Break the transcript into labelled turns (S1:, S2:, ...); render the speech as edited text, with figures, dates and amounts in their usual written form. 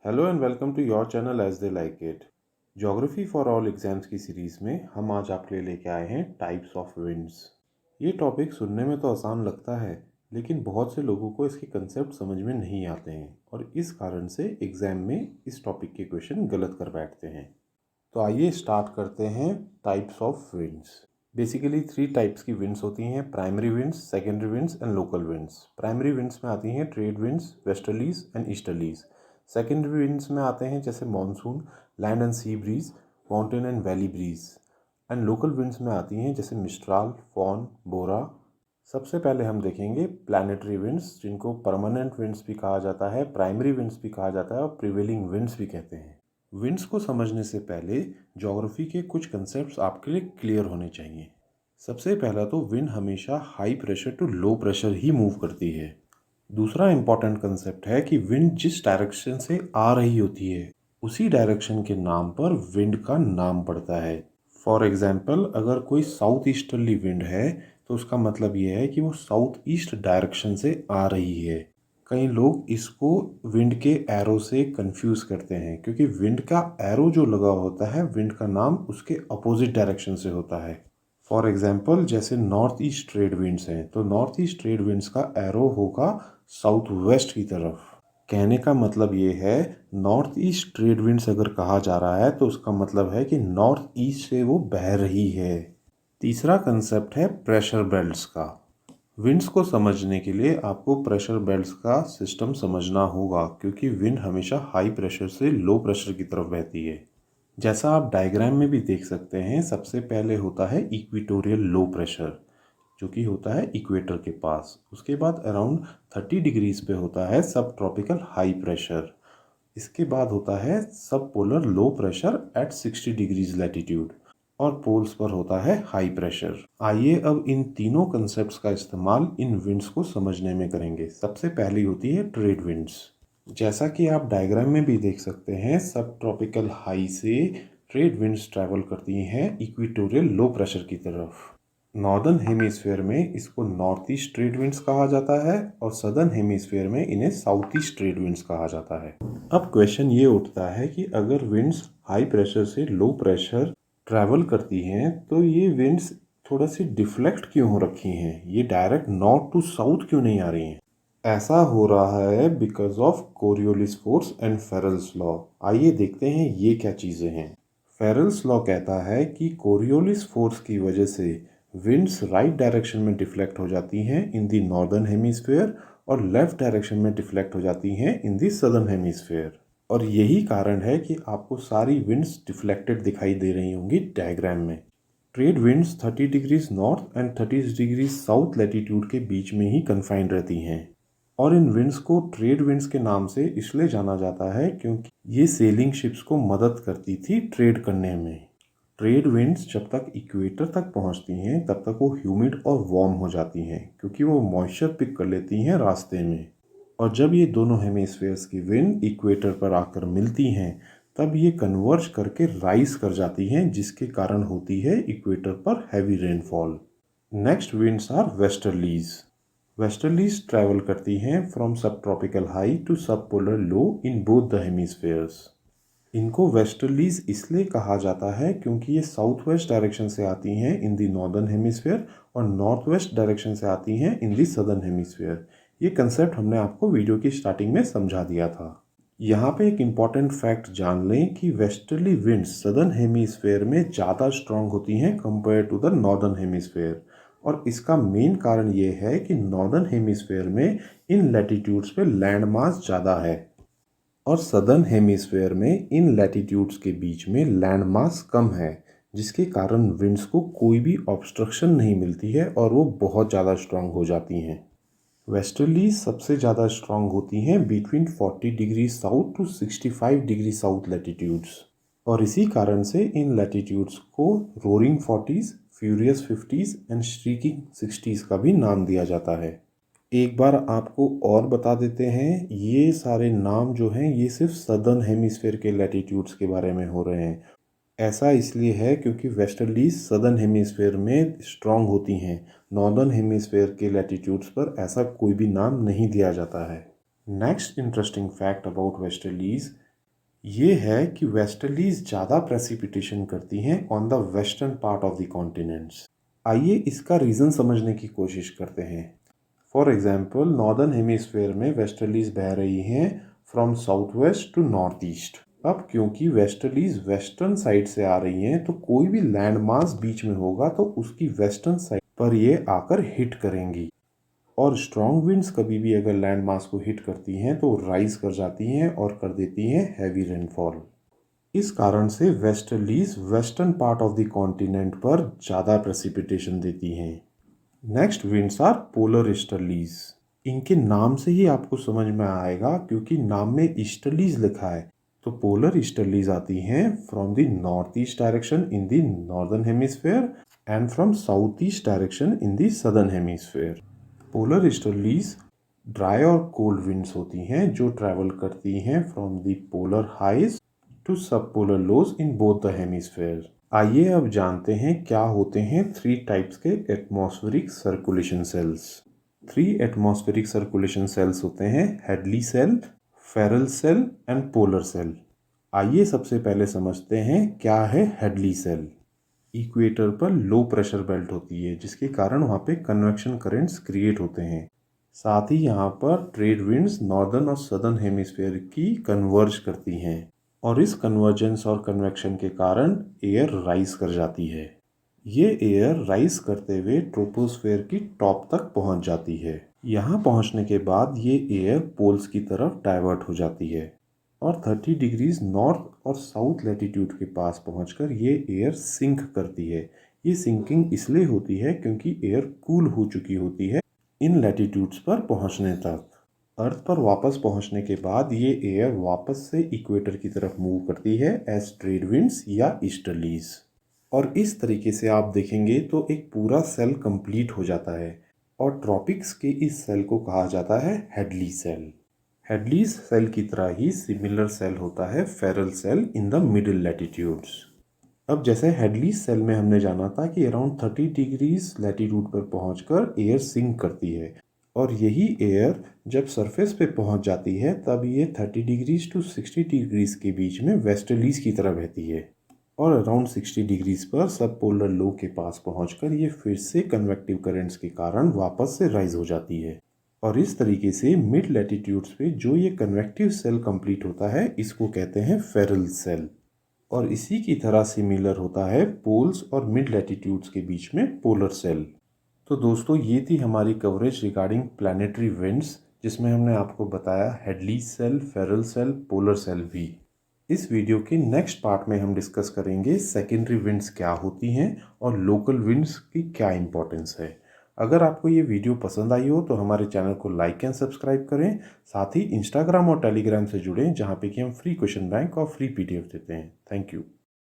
S1: Hello and welcome to your channel as they like it. Geography for all exams की series में हम आज आपके लिए लेके आए हैं टाइप्स ऑफ विंड्स। ये टॉपिक सुनने में तो आसान लगता है, लेकिन बहुत से लोगों को इसके कंसेप्ट समझ में नहीं आते हैं और इस कारण से एग्ज़ाम में इस टॉपिक के क्वेश्चन गलत कर बैठते हैं। तो आइए स्टार्ट करते हैं types of winds. Basically 3 types की विंड्स होती हैं: primary winds, secondary winds and local winds. Primary winds में आती हैं trade winds, westerlies and easterlies. Secondary winds में आते हैं जैसे monsoon, land and sea breeze, mountain and valley breeze. And local winds में आती हैं जैसे मिस्ट्राल, फॉन, बोरा। सबसे पहले हम देखेंगे प्लैनेटरी विंड्स, जिनको परमानेंट विंड्स भी कहा जाता है, प्राइमरी विंड्स भी कहा जाता है और प्रिवेलिंग विंड्स भी कहते हैं। विंड्स को समझने से पहले ज्योग्राफी के कुछ कंसेप्ट्स आपके लिए क्लियर होने चाहिए। सबसे पहला तो विंड हमेशा high pressure to low pressure ही मूव करती है। दूसरा इम्पॉर्टेंट कंसेप्ट है कि विंड जिस डायरेक्शन से आ रही होती है उसी डायरेक्शन के नाम पर विंड का नाम पड़ता है। फॉर एग्जाम्पल, अगर कोई साउथ ईस्टर्ली विंड है तो उसका मतलब ये है कि वो साउथ ईस्ट डायरेक्शन से आ रही है। कई लोग इसको विंड के एरो से कंफ्यूज करते हैं, क्योंकि विंड का एरो जो लगा होता है, विंड का नाम उसके अपोजिट डायरेक्शन से होता है। फॉर एग्जाम्पल, जैसे नॉर्थ ईस्ट ट्रेड विंड्स हैं तो नॉर्थ ईस्ट ट्रेड विंड्स का एरो होगा साउथ वेस्ट की तरफ। कहने का मतलब ये है, नॉर्थ ईस्ट ट्रेड विंड्स अगर कहा जा रहा है तो उसका मतलब है कि नॉर्थ ईस्ट से वो बह रही है। तीसरा कंसेप्ट है प्रेशर बेल्ट्स का। विंड्स को समझने के लिए आपको प्रेशर बेल्ट्स का सिस्टम समझना होगा, क्योंकि विंड हमेशा हाई प्रेशर से लो प्रेशर की तरफ बहती है। जैसा आप डायग्राम में भी देख सकते हैं, सबसे पहले होता है इक्वेटोरियल लो प्रेशर, जो कि होता है इक्वेटर के पास। उसके बाद अराउंड 30 डिग्रीज पे होता है सब ट्रॉपिकल हाई प्रेशर। इसके बाद होता है सब polar low pressure at 60 degrees latitude, और पोल्स पर होता है हाई प्रेशर। आइए अब इन तीनों कंसेप्ट्स का इस्तेमाल इन विंड्स को समझने में करेंगे। सबसे पहली होती है ट्रेड विंड्स। जैसा कि आप डायग्राम में भी देख सकते हैं, सब ट्रॉपिकल हाई से ट्रेड विंड्स ट्रैवल करती हैं इक्वेटोरियल लो प्रेशर की तरफ। नॉर्दर्न हेमिस्फेयर में इसको नॉर्थ ईस्ट ट्रेड विंड्स कहा जाता है और सदर्न हेमिस्फेयर में इन्हें साउथ ईस्ट ट्रेड विंड्स कहा जाता है। अब क्वेश्चन ये उठता है कि अगर विंड्स हाई प्रेशर से लो प्रेशर ट्रैवल करती हैं तो ये विंड्स थोड़ा सी डिफ्लेक्ट क्यों हो रखी हैं, ये डायरेक्ट नॉर्थ टू साउथ क्यों नहीं आ रही हैं? ऐसा हो रहा है because of Coriolis force and Ferrel's law. आइए देखते हैं ये क्या चीज़ें हैं। फेरल्स लॉ कहता है कि कोरियोलिस फोर्स की वजह से विंड्स राइट डायरेक्शन में डिफ्लेक्ट हो जाती हैं इन दी नॉर्दर्न हेमिस्फेयर और लेफ्ट डायरेक्शन में डिफ्लेक्ट हो जाती हैं इन दी सदर्न हेमिस्फेयर। और यही कारण है कि आपको सारी विंड्स डिफ्लेक्टेड दिखाई दे रही होंगी डायग्राम में। Trade winds 30 degrees north and 30 degrees south latitude के बीच में ही कन्फाइंड रहती हैं, और इन विंड्स को ट्रेड विंड्स के नाम से इसलिए जाना जाता है क्योंकि ये सेलिंग शिप्स को मदद करती थी ट्रेड करने में। ट्रेड विंड्स जब तक इक्वेटर तक पहुंचती हैं तब तक वो ह्यूमिड और वार्म हो जाती हैं, क्योंकि वो मॉइस्चर पिक कर लेती हैं रास्ते में। और जब ये दोनों हेमिस्फेयर्स की विंड इक्वेटर पर आकर मिलती हैं तब ये कन्वर्ज करके राइज कर जाती हैं, जिसके कारण होती है इक्वेटर पर heavy rainfall. Next winds are westerlies. Westerlies travel करती हैं from subtropical high to सब polar low in both the hemispheres. इनको वेस्टर्लीज इसलिए कहा जाता है क्योंकि ये साउथ वेस्ट डायरेक्शन से आती हैं इन दी नॉर्दर्न हेमिस्फेयर और नॉर्थ वेस्ट डायरेक्शन से आती हैं इन दी सदर्न हेमिस्फेयर। ये कंसेप्ट हमने आपको वीडियो की स्टार्टिंग में समझा दिया था। यहाँ पे एक इम्पॉर्टेंट फैक्ट जान लें कि वेस्टर्ली विंड्स सदर्न हेमिस्फेयर में ज़्यादा स्ट्रांग होती हैं compare to the northern hemisphere. और इसका मेन कारण ये है कि नॉर्दर्न हेमिस्फेयर में इन लैटिट्यूड्स पे लैंड मास ज़्यादा है और सदर्न हेमिस्फेयर में इन लैटिट्यूड्स के बीच में लैंड मास कम है, जिसके कारण विंड्स को कोई भी ऑब्स्ट्रक्शन नहीं मिलती है और वो बहुत ज़्यादा स्ट्रांग हो जाती हैं। वेस्टर्ली सबसे ज़्यादा स्ट्रांग होती हैं between 40 degree south to 65 degree south latitudes, और इसी कारण से इन लैटिट्यूड्स को roaring 40s, furious 50s and shrieking 60s का भी नाम दिया जाता है। एक बार आपको और बता देते हैं, ये सारे नाम जो हैं ये सिर्फ सदर्न हेमिस्फेयर के लैटिट्यूड्स के बारे में हो रहे हैं। ऐसा इसलिए है क्योंकि वेस्टर्लीज सदर्न हेमिस्फेयर में स्ट्रांग होती हैं, नॉर्दर्न हेमिस्फेयर के लैटिट्यूड्स पर ऐसा कोई भी नाम नहीं दिया जाता है। Next interesting fact about westerlies, ये है कि वेस्टर्लीज ज़्यादा प्रेसिपिटेशन करती हैं on the western part of the continents. आइए इसका रीज़न समझने की कोशिश करते हैं। फॉर एग्जाम्पल, नॉर्दर्न हेमिस्फेयर में वेस्टर्लीज बह रही हैं from south west to north east. अब क्योंकि वेस्टर्लीज वेस्टर्न साइड से आ रही हैं तो कोई भी लैंड मास बीच में होगा तो उसकी वेस्टर्न साइड पर ये आकर हिट करेंगी। और स्ट्रॉन्ग विंड्स कभी भी अगर लैंड मास को हिट करती हैं तो राइज कर जाती हैं और कर देती हैं हैवी रेनफॉल। इस कारण से westerlies western part of the continent पर ज़्यादा प्रेसिपिटेशन देती हैं। Next winds are polar easterlies. इनके नाम से ही आपको समझ में आएगा क्योंकि नाम में ईस्टर्लीज लिखा है। तो पोलर ईस्टर्लीज आती हैं from the north east direction in the northern hemisphere and from south east direction in the southern hemisphere. Polar easterlies dry और कोल्ड विंड्स होती हैं जो ट्रैवल करती हैं from the polar highs to सब polar lows in both the hemisphere. आइए अब जानते हैं क्या होते हैं 3 टाइप्स के atmospheric circulation cells. 3 atmospheric circulation cells होते हैं Hadley cell, Ferrel cell and polar cell. आइए सबसे पहले समझते हैं क्या है हेडली सेल। इक्वेटर पर लो प्रेशर बेल्ट होती है जिसके कारण वहाँ पे कन्वेक्शन करंट्स क्रिएट होते हैं। साथ ही यहाँ पर ट्रेड विंड्स नॉर्दर्न और सदर्न हेमिस्फेयर की कन्वर्ज करती हैं और इस कन्वर्जेंस और कन्वेक्शन के कारण एयर राइज कर जाती है। ये एयर राइज करते हुए ट्रोपोस्फेयर की टॉप तक पहुँच जाती है। यहाँ पहुँचने के बाद ये एयर पोल्स की तरफ डाइवर्ट हो जाती है और 30 डिग्रीज नॉर्थ और साउथ लैटिट्यूड के पास पहुंचकर ये एयर सिंक करती है। ये सिंकिंग इसलिए होती है क्योंकि एयर कूल हो चुकी होती है इन लैटिट्यूड्स पर पहुंचने तक। अर्थ पर वापस पहुंचने के बाद ये एयर वापस से इक्वेटर की तरफ मूव करती है एज ट्रेड विंड्स या ईस्टर्लीज। और इस तरीके से आप देखेंगे तो एक पूरा सेल कंप्लीट हो जाता है और ट्रॉपिक्स के इस सेल को कहा जाता है हेडली सेल। हेडलीज सेल की तरह ही सिमिलर सेल होता है Ferrel cell in the middle latitudes. अब जैसे हेडलीज सेल में हमने जाना था कि अराउंड 30 डिग्रीज लैटिट्यूड पर पहुंचकर एयर सिंक करती है और यही एयर जब सरफेस पे पहुंच जाती है तब ये 30 डिग्रीज टू 60 डिग्रीज के बीच में वेस्टर्लीज की तरह बहती है और अराउंड 60 डिग्रीज पर सब पोलर लो के पास पहुंचकर ये फिर से कन्वेक्टिव करंट्स के कारण वापस से राइज हो जाती है। और इस तरीके से मिड लैटिट्यूड्स पे जो ये कन्वेक्टिव सेल कंप्लीट होता है इसको कहते हैं फेरल सेल। और इसी की तरह सिमिलर होता है पोल्स और मिड लैटिट्यूड्स के बीच में पोलर सेल। तो दोस्तों ये थी हमारी कवरेज रिगार्डिंग प्लैनेटरी विंड्स जिसमें हमने आपको बताया Hadley cell, Ferrel cell, polar cell भी। इस वीडियो के नेक्स्ट पार्ट में हम डिस्कस करेंगे सेकेंडरी विंड्स क्या होती हैं और लोकल विंड्स की क्या इंपॉर्टेंस है। अगर आपको ये वीडियो पसंद आई हो तो हमारे चैनल को लाइक एंड सब्सक्राइब करें। साथ ही इंस्टाग्राम और टेलीग्राम से जुड़ें जहाँ पे कि हम फ्री क्वेश्चन बैंक और फ्री PDF देते हैं। Thank you.